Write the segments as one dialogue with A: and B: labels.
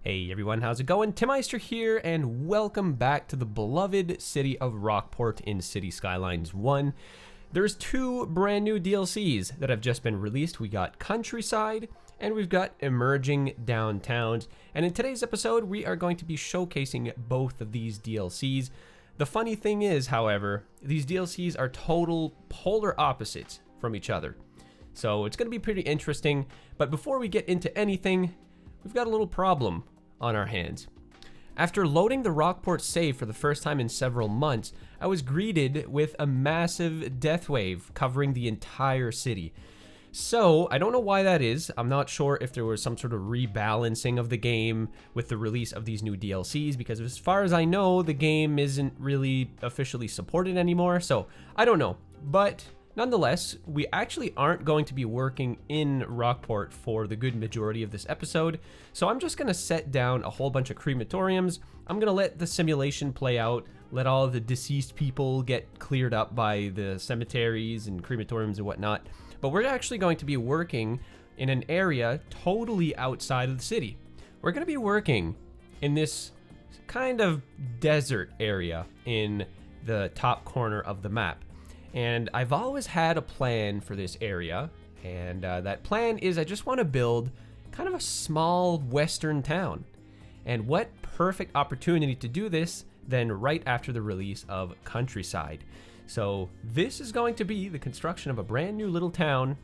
A: Hey everyone, how's it going? Tim Meister here, and welcome back to the beloved city of Rockport in City Skylines 1. There's two brand new DLCs that have just been released. We got Countryside, and we've got Emerging Downtowns. And in today's episode, we are going to be showcasing both of these DLCs. The funny thing is, however, these DLCs are total polar opposites from each other. So it's going to be pretty interesting, but before we get into anything, we've got a little problem on our hands. After loading the Rockport save for the first time in several months, I was greeted with a massive death wave covering the entire city. So, I don't know why that is. I'm not sure if there was some sort of rebalancing of the game with the release of these new DLCs, because as far as I know, the game isn't really officially supported anymore, so I don't know. But nonetheless, we actually aren't going to be working in Rockport for the good majority of this episode, so I'm just going to set down a whole bunch of crematoriums. I'm going to let the simulation play out, let all the deceased people get cleared up by the cemeteries and crematoriums and whatnot, but we're actually going to be working in an area totally outside of the city. We're going to be working in this kind of desert area in the top corner of the map. And I've always had a plan for this area, and that plan is I just want to build kind of a small western town. And what perfect opportunity to do this than right after the release of Countryside. So this is going to be the construction of a brand new little town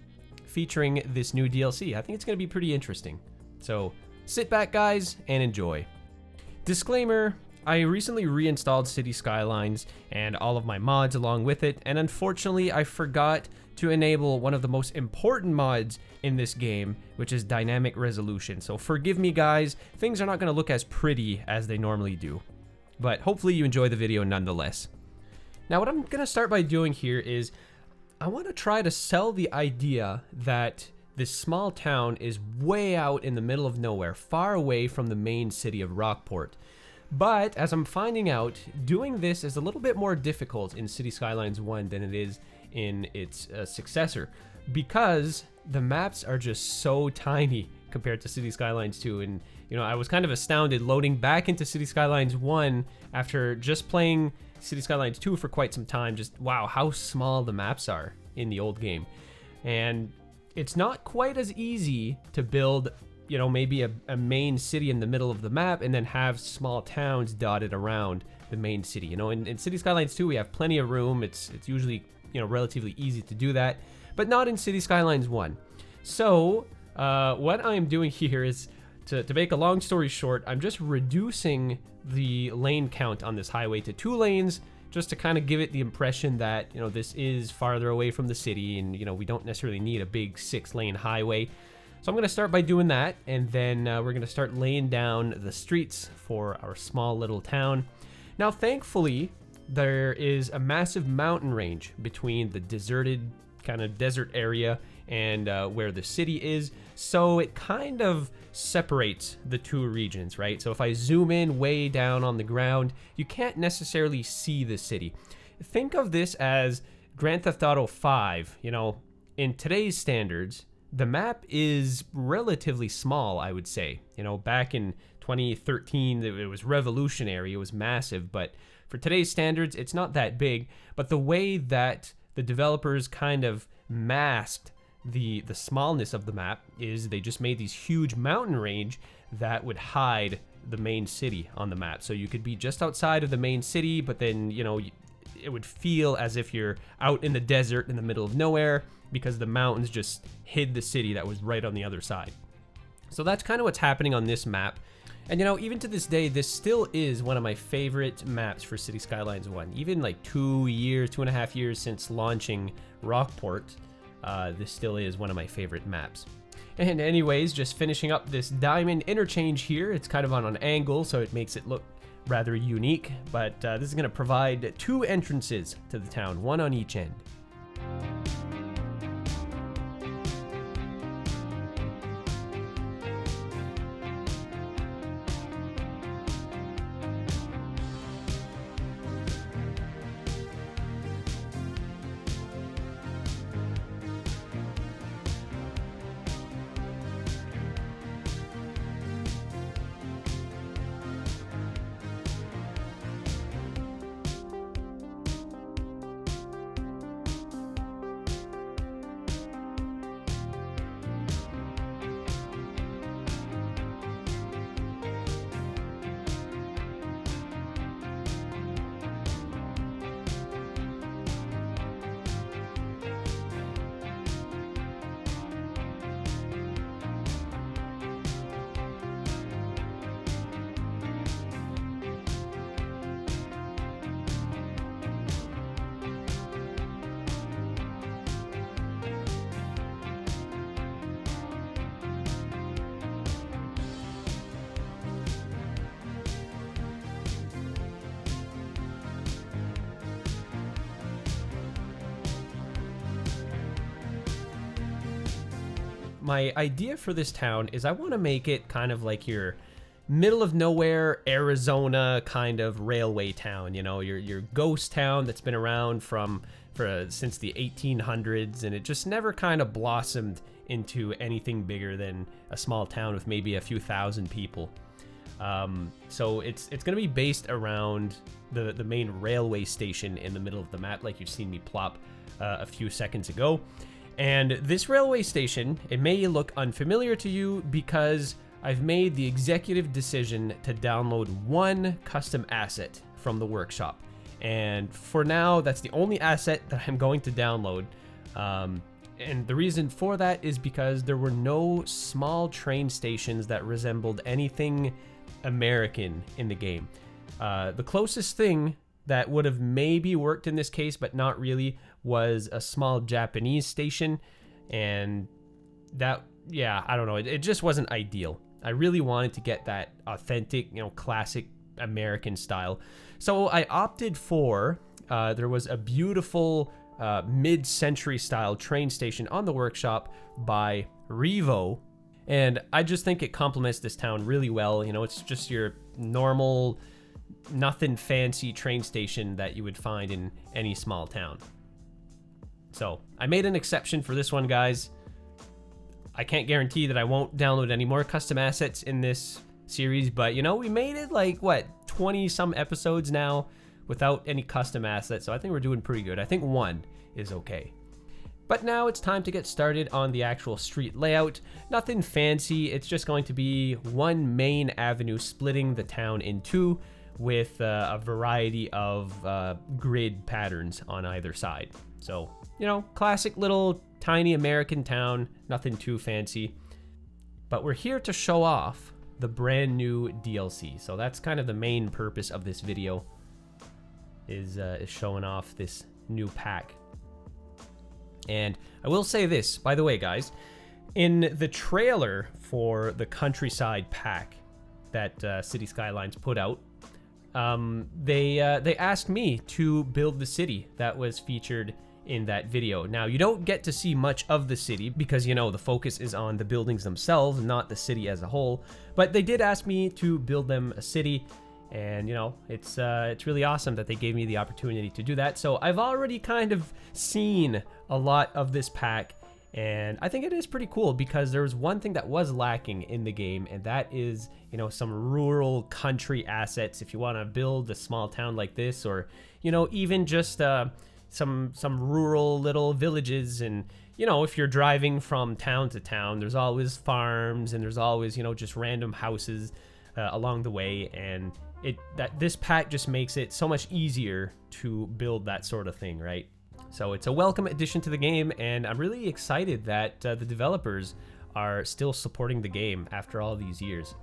A: featuring this new DLC. I think it's going to be pretty interesting. So sit back, guys, and enjoy. Disclaimer: I recently reinstalled City Skylines and all of my mods along with it, and unfortunately I forgot to enable one of the most important mods in this game, which is dynamic resolution. So forgive me, guys, things are not going to look as pretty as they normally do, but hopefully you enjoy the video nonetheless. Now what I'm going to start by doing here is I want to try to sell the idea that this small town is way out in the middle of nowhere, far away from the main city of Rockport. But as I'm finding out, doing this is a little bit more difficult in City Skylines 1 than it is in its successor, because the maps are just so tiny compared to City Skylines 2. And you know, I was kind of astounded loading back into City Skylines 1 after just playing City Skylines 2 for quite some time. Just wow, how small the maps are in the old game. And it's not quite as easy to build, you know, maybe a main city in the middle of the map and then have small towns dotted around the main city. You know, in City Skylines 2, we have plenty of room. It's usually, you know, relatively easy to do that, but not in City Skylines 1. So what I'm doing here is, to make a long story short, I'm just reducing the lane count on this highway to 2 lanes, just to kind of give it the impression that, you know, this is farther away from the city, and, you know, we don't necessarily need a big 6-lane highway. So I'm going to start by doing that, and then we're going to start laying down the streets for our small little town. Now, thankfully, there is a massive mountain range between the deserted kind of desert area and where the city is, so it kind of separates the two regions, right? So if I zoom in way down on the ground, you can't necessarily see the city. Think of this as Grand Theft Auto 5. You know, in today's standards, the map is relatively small, I would say. You know, back in 2013, it was revolutionary, it was massive, but for today's standards, it's not that big. But the way that the developers kind of masked the smallness of the map is they just made these huge mountain range that would hide the main city on the map. So you could be just outside of the main city, but then, you know, it would feel as if you're out in the desert in the middle of nowhere, because the mountains just hid the city that was right on the other side. So that's kind of what's happening on this map. And you know, even to this day, this still is one of my favorite maps for City Skylines 1. Even like 2.5 years since launching Rockport, this still is one of my favorite maps. And anyways, just finishing up this diamond interchange here. It's kind of on an angle, so it makes it look rather unique, but this is going to provide 2 entrances to the town, one on each end. my idea for this town is I want to make it kind of like your middle of nowhere Arizona kind of railway town, you know, your ghost town that's been around since the 1800s, and it just never kind of blossomed into anything bigger than a small town with maybe a few thousand people. So it's going to be based around the main railway station in the middle of the map, like you've seen me plop a few seconds ago. And this railway station, it may look unfamiliar to you because I've made the executive decision to download one custom asset from the workshop. And for now, that's the only asset that I'm going to download. And the reason for that is because there were no small train stations that resembled anything American in the game. The closest thing that would have maybe worked in this case, but not really, was a small Japanese station. And that, yeah, I don't know, it just wasn't ideal. I really wanted to get that authentic, you know, classic American style. So I opted for, there was a beautiful mid-century style train station on the workshop by Revo. And I just think it complements this town really well. You know, it's just your normal, nothing fancy train station that you would find in any small town. So I made an exception for this one, guys. I can't guarantee that I won't download any more custom assets in this series, but you know, we made it like, what, 20 some episodes now without any custom assets, so I think we're doing pretty good. I think one is okay. But now it's time to get started on the actual street layout. Nothing fancy, it's just going to be one main avenue splitting the town in two with a variety of grid patterns on either side. So, you know, classic little tiny American town, nothing too fancy. But we're here to show off the brand new DLC. So that's kind of the main purpose of this video, is showing off this new pack. And I will say this, by the way, guys, in the trailer for the Countryside pack that City Skylines put out, they asked me to build the city that was featured in that video. Now, you don't get to see much of the city because, you know, the focus is on the buildings themselves, not the city as a whole. But they did ask me to build them a city, and, you know, it's really awesome that they gave me the opportunity to do that. So I've already kind of seen a lot of this pack, and I think it is pretty cool because there was one thing that was lacking in the game, and that is, you know, some rural country assets if you want to build a small town like this, or, you know, even just some rural little villages. And, you know, if you're driving from town to town, there's always farms and there's always, you know, just random houses along the way, and this pack just makes it so much easier to build that sort of thing, right? So it's a welcome addition to the game, and I'm really excited that the developers are still supporting the game after all these years.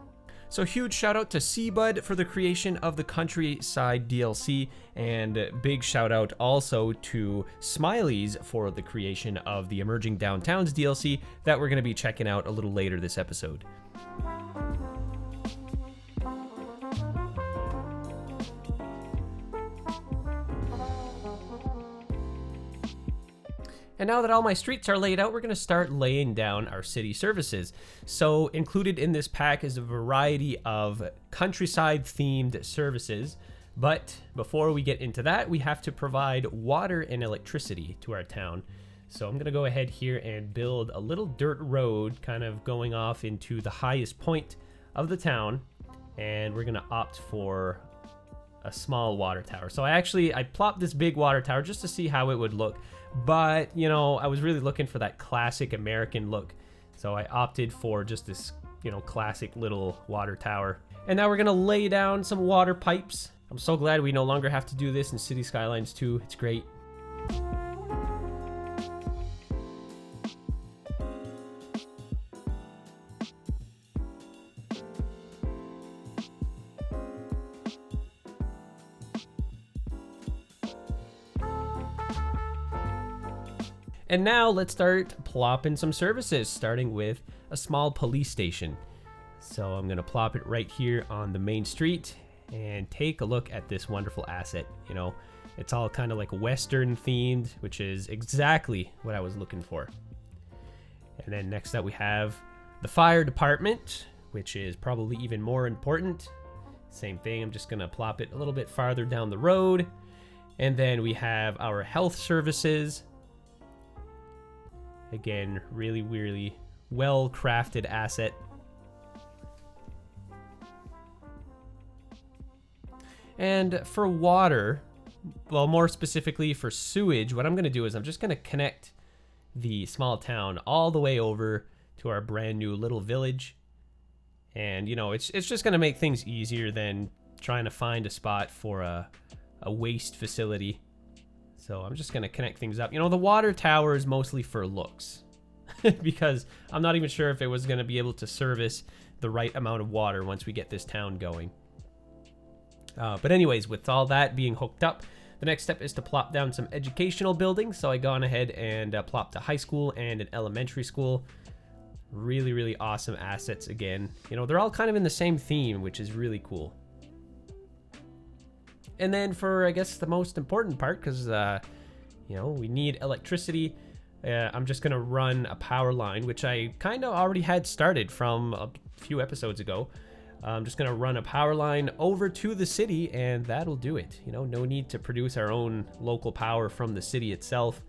A: So huge shout out to Seabud for the creation of the Countryside DLC, and big shout out also to Smileys for the creation of the Emerging Downtowns DLC that we're going to be checking out a little later this episode. And now that all my streets are laid out, we're going to start laying down our city services. So included in this pack is a variety of countryside-themed services. But before we get into that, we have to provide water and electricity to our town. So I'm going to go ahead here and build a little dirt road kind of going off into the highest point of the town. And we're going to opt for a small water tower. So I plopped this big water tower just to see how it would look. But, you know, I was really looking for that classic American look. So I opted for just this, you know, classic little water tower. And now we're going to lay down some water pipes. I'm so glad we no longer have to do this in City Skylines 2. It's great. And now let's start plopping some services, starting with a small police station. So I'm going to plop it right here on the main street and take a look at this wonderful asset. You know, it's all kind of like Western themed, which is exactly what I was looking for. And then next up we have the fire department, which is probably even more important. Same thing, I'm just gonna plop it a little bit farther down the road. And then we have our health services. Again, really, really well-crafted asset. And for water, well, more specifically for sewage, what I'm going to do is I'm just going to connect the small town all the way over to our brand new little village. And, you know, it's just going to make things easier than trying to find a spot for a waste facility. So I'm just going to connect things up. You know, the water tower is mostly for looks because I'm not even sure if it was going to be able to service the right amount of water once we get this town going. But anyways, with all that being hooked up, the next step is to plop down some educational buildings. So I gone ahead and plopped a high school and an elementary school. Really, really awesome assets again. You know, they're all kind of in the same theme, which is really cool. And then for, I guess, the most important part, because, you know, we need electricity. I'm just going to run a power line, which I kind of already had started from a few episodes ago. I'm just going to run a power line over to the city, and that'll do it. You know, no need to produce our own local power from the city itself.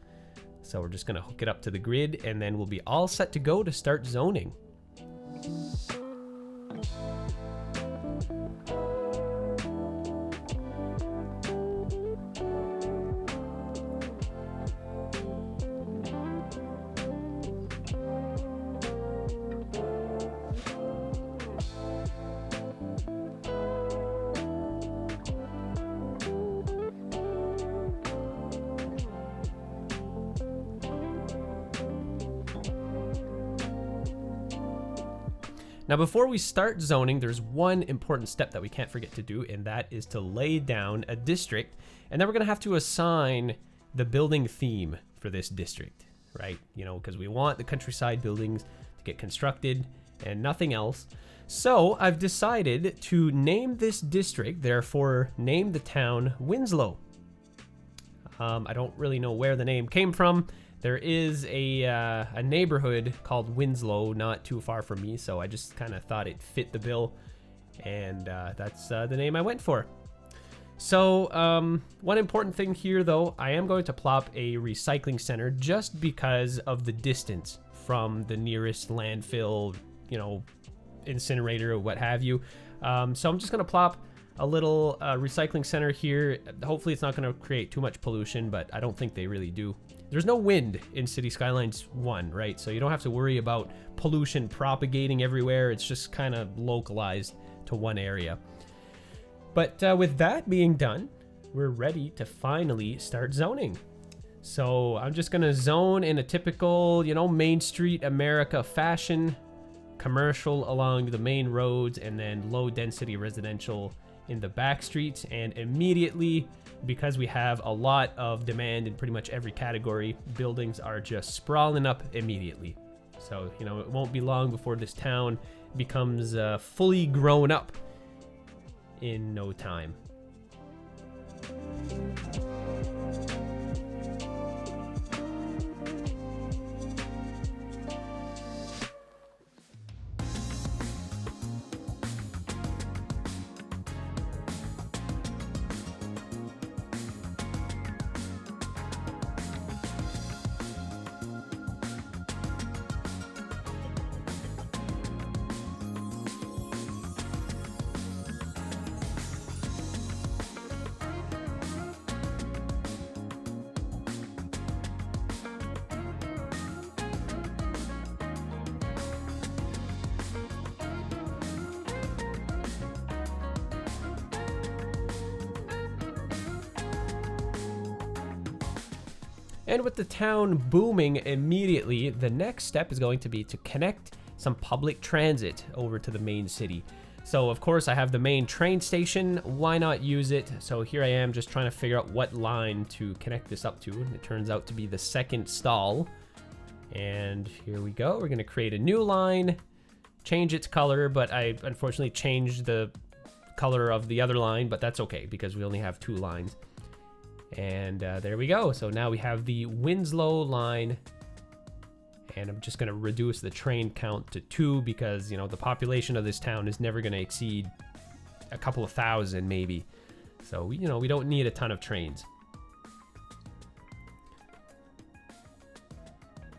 A: So we're just going to hook it up to the grid, and then we'll be all set to go to start zoning. Now, before we start zoning, there's one important step that we can't forget to do, and that is to lay down a district. And then we're going to have to assign the building theme for this district, right? You know, because we want the countryside buildings to get constructed and nothing else. So I've decided to name this district, therefore name the town Winslow. I don't really know where the name came from. There is a neighborhood called Winslow not too far from me, so I just kind of thought it fit the bill, and that's the name I went for. So one important thing here, though, I am going to plop a recycling center just because of the distance from the nearest landfill, you know, incinerator or what have you. So I'm just going to plop a little recycling center here. Hopefully it's not going to create too much pollution, but I don't think they really do. There's no wind in City Skylines 1, right? So you don't have to worry about pollution propagating everywhere. It's just kind of localized to one area. But with that being done, we're ready to finally start zoning. So I'm just going to zone in a typical, you know, Main Street America fashion, commercial along the main roads, and then low density residential in the back streets. And immediately, because we have a lot of demand in pretty much every category, buildings are just sprawling up immediately. So, you know, it won't be long before this town becomes fully grown up in no time. And with the town booming immediately, the next step is going to be to connect some public transit over to the main city. So of course I have the main train station, why not use it? So here I am just trying to figure out what line to connect this up to. It turns out to be the second stall. And here we go, we're gonna create a new line, change its color, but I unfortunately changed the color of the other line, but that's okay because we only have two lines. And there we go. So now we have the Winslow line, And I'm just going to reduce the train count to 2 because, you know, the population of this town is never going to exceed a couple of thousand maybe. So, you know, we don't need a ton of trains.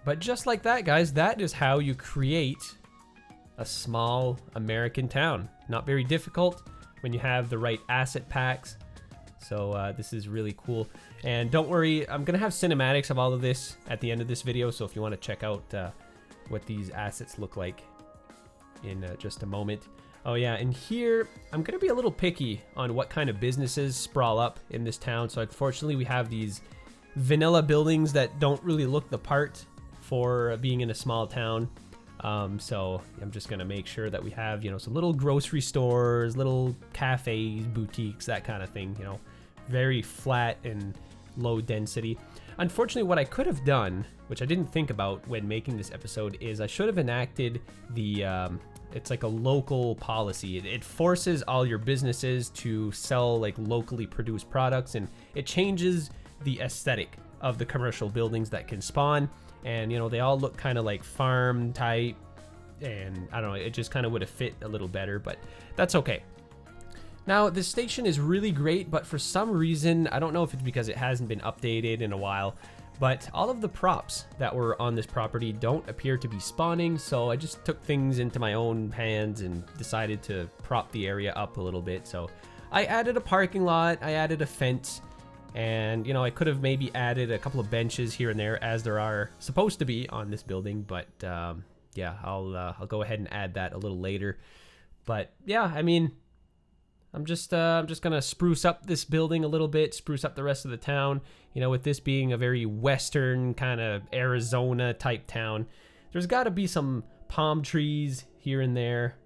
A: But just like that, guys, that is how you create a small American town. Not very difficult when you have the right asset packs. So this is really cool. And don't worry, I'm gonna have cinematics of all of this at the end of this video. So if you want to check out what these assets look like in just a moment. Oh yeah, and here I'm gonna be a little picky on what kind of businesses sprawl up in this town. So unfortunately we have these vanilla buildings that don't really look the part for being in a small town. So I'm just gonna make sure that we have, you know, some little grocery stores, little cafes, boutiques, that kind of thing, you know, very flat and low density. Unfortunately, what I could have done, which I didn't think about when making this episode, is I should have enacted the, it's like a local policy. It forces all your businesses to sell like locally produced products, and it changes the aesthetic of the commercial buildings that can spawn. And, you know, they all look kind of like farm type, and I don't know, it just kind of would have fit a little better, but that's okay. Now, this station is really great, but for some reason, I don't know if it's because it hasn't been updated in a while, but all of the props that were on this property don't appear to be spawning, so I just took things into my own hands and decided to prop the area up a little bit. So I added a parking lot, I added a fence, and, you know, I could have maybe added a couple of benches here and there, as there are supposed to be on this building. But yeah, I'll go ahead and add that a little later. But yeah, I mean, I'm just gonna spruce up this building a little bit, spruce up the rest of the town. You know, with this being a very western kind of Arizona type town, there's got to be some palm trees here and there.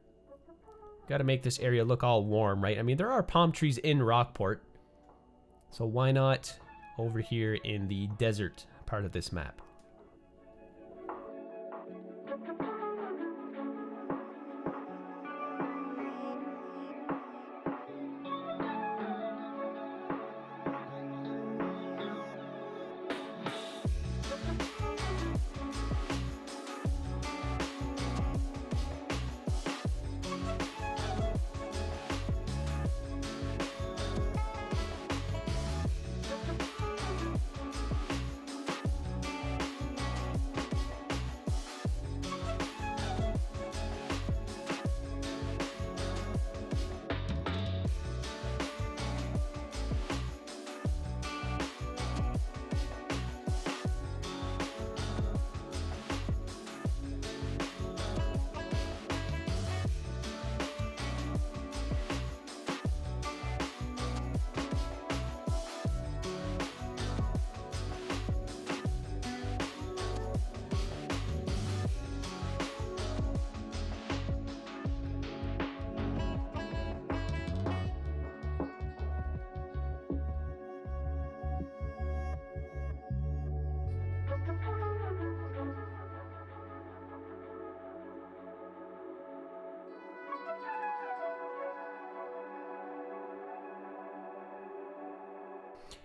A: Got to make this area look all warm, right? I mean, there are palm trees in Rockport. So why not over here in the desert part of this map?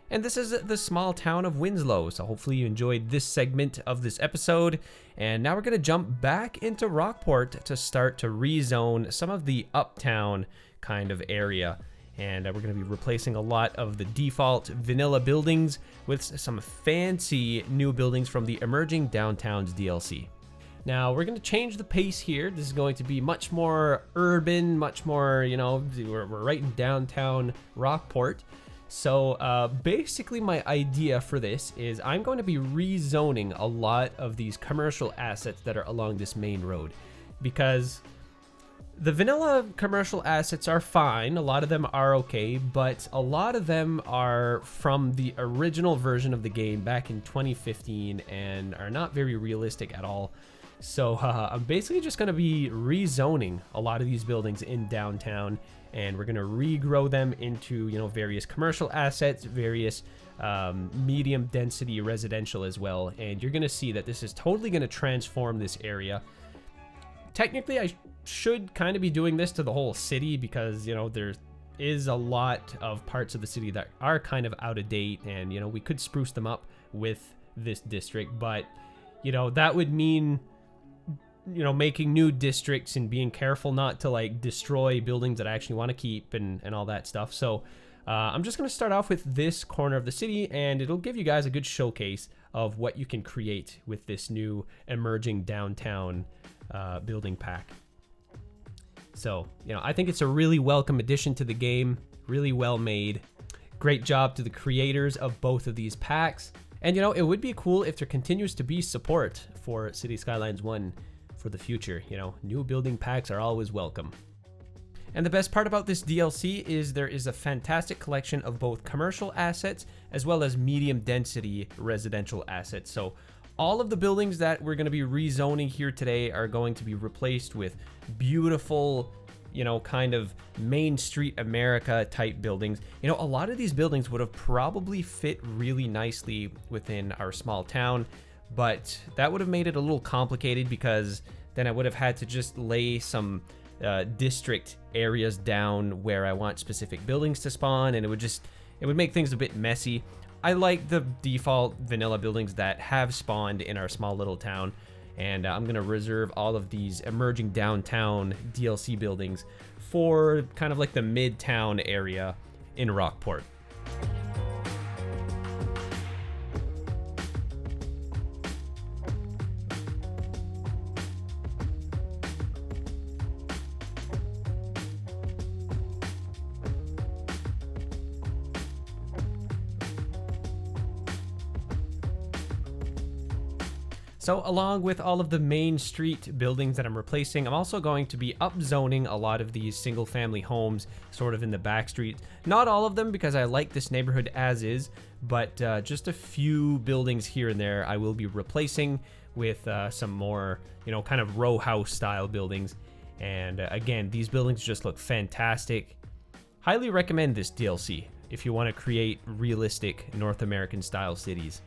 A: And this is the small town of Winslow, so hopefully you enjoyed this segment of this episode. And now we're going to jump back into Rockport to start to rezone some of the uptown kind of area. And we're going to be replacing a lot of the default vanilla buildings with some fancy new buildings from the Emerging Downtowns DLC. Now, we're going to change the pace here. This is going to be much more urban, much more, you know, we're right in downtown Rockport. So basically my idea for this is I'm going to be rezoning a lot of these commercial assets that are along this main road, because the vanilla commercial assets are fine. A lot of them are okay, but a lot of them are from the original version of the game back in 2015 and are not very realistic at all. So I'm basically just going to be rezoning a lot of these buildings in downtown, and we're going to regrow them into, you know, various commercial assets, various medium density residential as well. And you're going to see that this is totally going to transform this area. Technically, I should kind of be doing this to the whole city because, you know, there is a lot of parts of the city that are kind of out of date, and, you know, we could spruce them up with this district. But you know, that would mean, you know, making new districts and being careful not to like destroy buildings that I actually want to keep and all that stuff. So I'm just going to start off with this corner of the city, and it'll give you guys a good showcase of what you can create with this new emerging downtown building pack. So, you know, I think it's a really welcome addition to the game, really well made. Great job to the creators of both of these packs. And, you know, it would be cool if there continues to be support for City Skylines 1 for the future. You know, new building packs are always welcome. And the best part about this DLC is there is a fantastic collection of both commercial assets as well as medium density residential assets. So all of the buildings that we're going to be rezoning here today are going to be replaced with beautiful, you know, kind of Main Street America type buildings. You know, a lot of these buildings would have probably fit really nicely within our small town, but that would have made it a little complicated because then I would have had to just lay some district areas down where I want specific buildings to spawn, and it would make things a bit messy. I like the default vanilla buildings that have spawned in our small little town, and I'm gonna reserve all of these emerging downtown DLC buildings for kind of like the midtown area in Rockport. So along with all of the main street buildings that I'm replacing, I'm also going to be upzoning a lot of these single family homes sort of in the back streets. Not all of them, because I like this neighborhood as is, but just a few buildings here and there I will be replacing with some more, you know, kind of row house style buildings. And again, these buildings just look fantastic. Highly recommend this DLC if you want to create realistic North American style cities.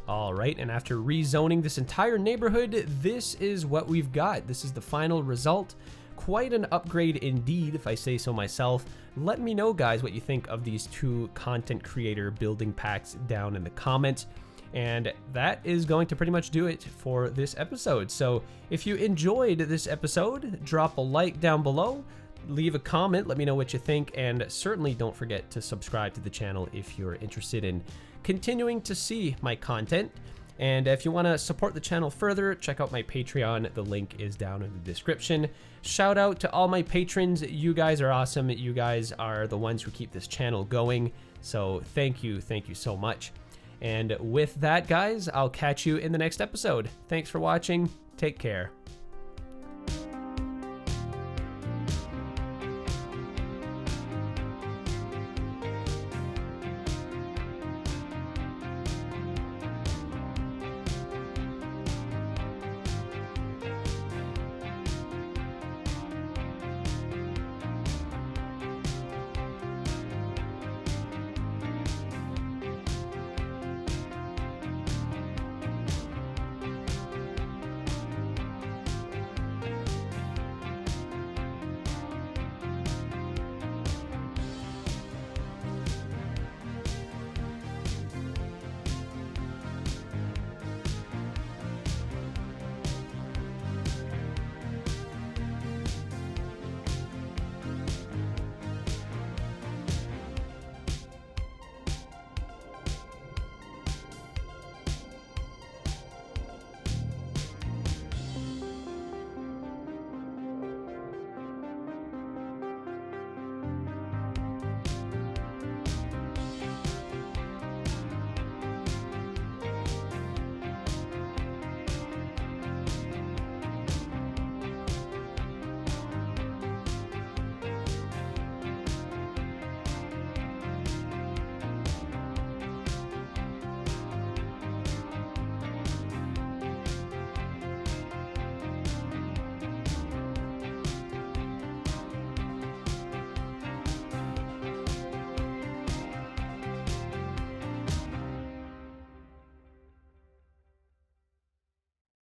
A: All right, and after rezoning this entire neighborhood, this is what we've got. This is the final result. Quite an upgrade indeed, if I say so myself. Let me know, guys, what you think of these two content creator building packs down in the comments. And that is going to pretty much do it for this episode. So if you enjoyed this episode, drop a like down below, leave a comment, let me know what you think, and certainly don't forget to subscribe to the channel if you're interested in continuing to see my content. And if you want to support the channel further, check out my Patreon. The link is down in the description. Shout out to all my patrons. You guys are awesome. You guys are the ones who keep this channel going. So thank you so much. And with that, guys, I'll catch you in the next episode. Thanks for watching. Take care.